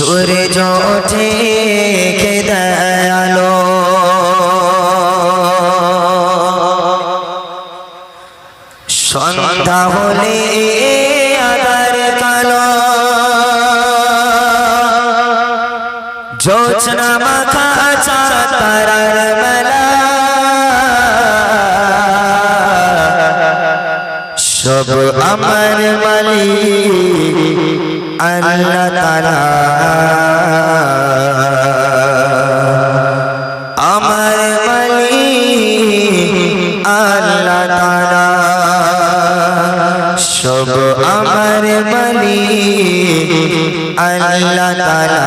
সূর্য ওঠে কে দয়ালো সন্ধ্যা হলে আধার কালো জোছনা মাখা তারার মেলা সব আমার মালিক আল্লাহ তাআলা আমার মালিক আল্লাহ তাআলা সব আমার মালিক আল্লাহ তাআলা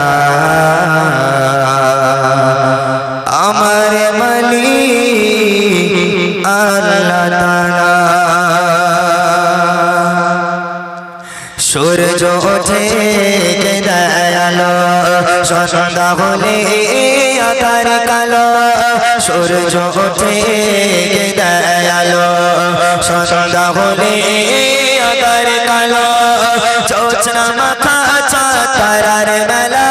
আমার মালিক আল্লাহ তাআলা সূর্য ওঠে কে দয়ালো সন্ধ্যা হলে আধার কালো সূর্য ওঠে কে দয়ালো সন্ধ্যা হলে আধার কালো জোছনা মাখা তারার মেলা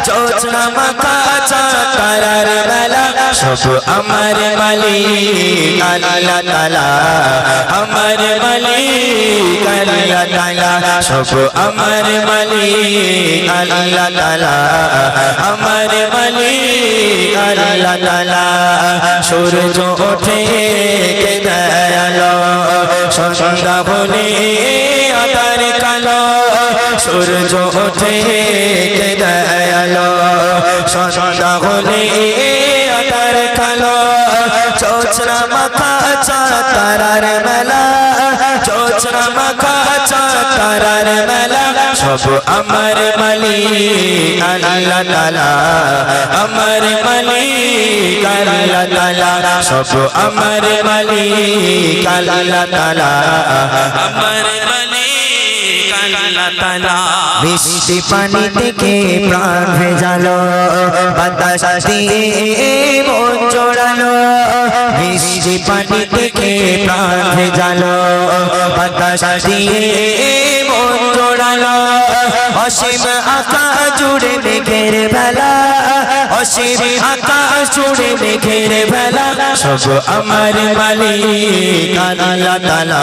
জোছনা মাখা তারার মেলা সব আমার মালিক আল্লাহ তাআলা আমার মালিক আল্লাহ তাআলা সব আমার মালিক আল্লাহ তাআলা আমার মালিক আল্লাহ তাআলা সূর্য ওঠে কে দয়ালো সন্ধ্যা হলে আধার কালো সূর্য ওঠে কে দয়ালো সন্ধ্যা হলে আধার কালো জোছনা মাখা তারার মেলা জোছনা মাখা তারার মেলা সব আমার মালিক আল্লাহ তাআলা আমার মালিক আল্লাহ তাআলা সব আমার মালিক আল্লাহ তাআলা আমার মালিক আল্লাহ তাআলা বৃষ্টি পানি থেকে প্রাণ ভেজালো বাতাস দিয়ে মন জোড়ালো বৃষ্টি পানি থেকে প্রাণ ভেজালো বাতাস দিয়ে মন জোড়ালো অসীম আকাশ জুড়ে মেঘের বেলা অসীম আকাশ জুড়ে মেঘের বেলা সব আমার মালিক আল্লাহ তাআলা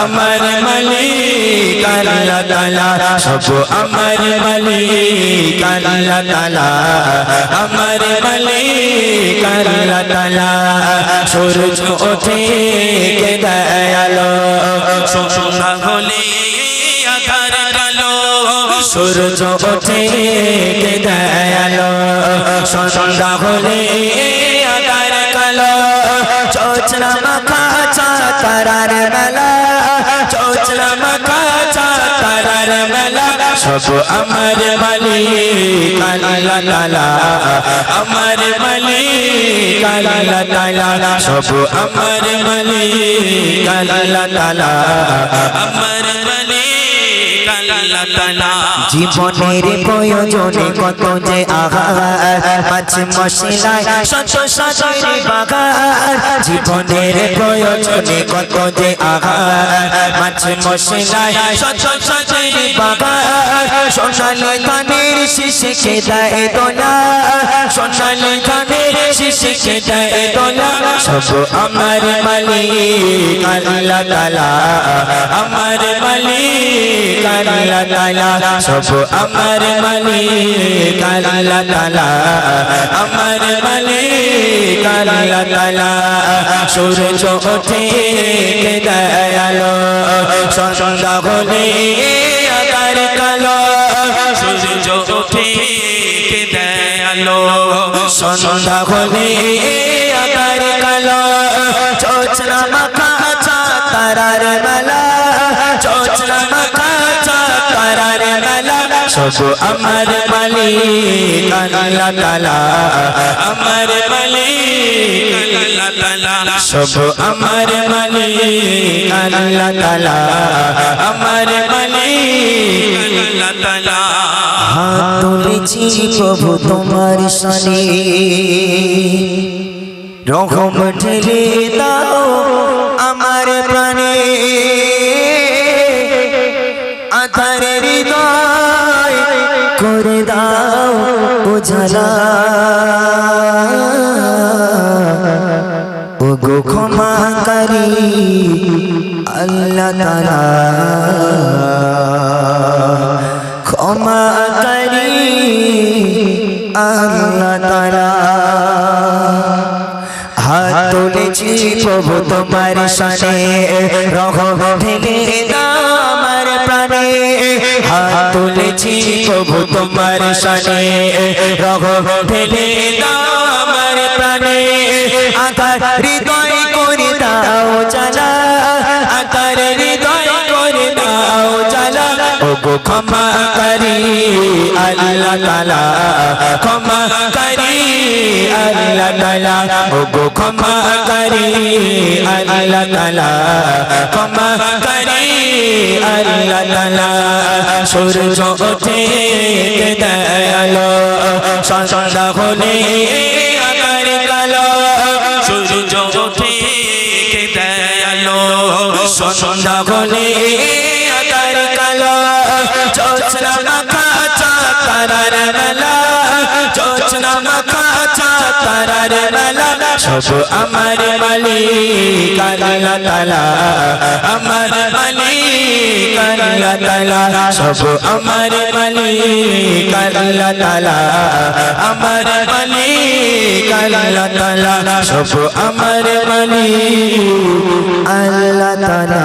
আমার মালিক আল্লাহ তাআলা সব আমার মালিক আল্লাহ তাআলা আমার মালিক আল্লাহ তাআলা সূর্য ওঠে কে দয়ালো সন্ধ্যা হলে আধার কালো সূর্য ওঠে কে দয়ালো সন্ধ্যা হলে আধার কালো জোছনা মাখা তারার মেলা জোছনা মাখা তারার মেলা সব আমার মালিক আল্লাহ তাআলা আমার মালিক আল্লাহ তাআলা সব আমার মালিক আল্লাহ তাআলা আমার মালিক আল্লাহ তাআলা জীবনের প্রয়োজনে কত যে আহার মাছ মশলায় শত শত বাগান জীবনের প্রয়োজনে কত যে আহার মাছ মশলায় শত শত বাগান সোনালী ধানের শীষে দেয় দোলা সোনালী ধানের শীষে দেয় দোলা সব আমার মালিক আল্লাহ তাআলা আমার মালিক আল্লাহ তাআলা সব আমার মালিক আল্লাহ তাআলা আমার মালিক আল্লাহ তাআলা সূর্য ওঠে কে দয়ালো সন্ধ্যা হলে আধার কালো সূর্য ওঠে কে দয়ালো সন্ধ্যা হলে আধার কালো জোছনা মাখা তারার মেলা জোছনা মাখা তারার মেলা সব আমার মালিক আল্লাহ তাআলা আমার মালিক আল্লাহ তাআলা সব আমার মালিক আল্লাহ তাআলা আমার মালিক আল্লাহ তাআলা হাত তুলেছি প্রভু তোমার শানে রহম ঢেলে দাও আমার প্রাণে আধার হৃদয় করে দাও উজালা ও গো ক্ষমাকারী আল্লাহ তাআলা ক্ষমাকারী আল্লাহ তাআলা হাত তুলেছি প্রভু তোমার শানে রহম ঢেলে দাও আমার প্রাণে হাত তুলেছি প্রভু তোমার শানে রহম ঢেলে দাও আমার প্রাণে আকার হৃদয় করে দাও জ্বালা আকার হৃদয় করে দাও জ্বালা ও গো ক্ষমাকারী আল্লাহ তাআলা ক্ষমাকারী আল্লাহ তাআলা ও গো ক্ষমাকারী আল্লাহ তাআলা ক্ষমাকারী আল্লাহ তাআলা সূর্য ওঠে দয়ালো সন্ধ্যা হলে আকার কালো সূর্য ওঠে দয়ালো সন্ধ্যা হলে আকার কালো জোছনা মাখা তারার মেলা জোছনা মাখা তারার মেলা সব আমার মালিক আল্লাহ তাআলা আমার মালিক আল্লাহ তাআলা সব আমার মালিক আল্লাহ তাআলা আমার মালিক আল্লাহ তাআলা সব আমার মালিক আল্লাহ তাআলা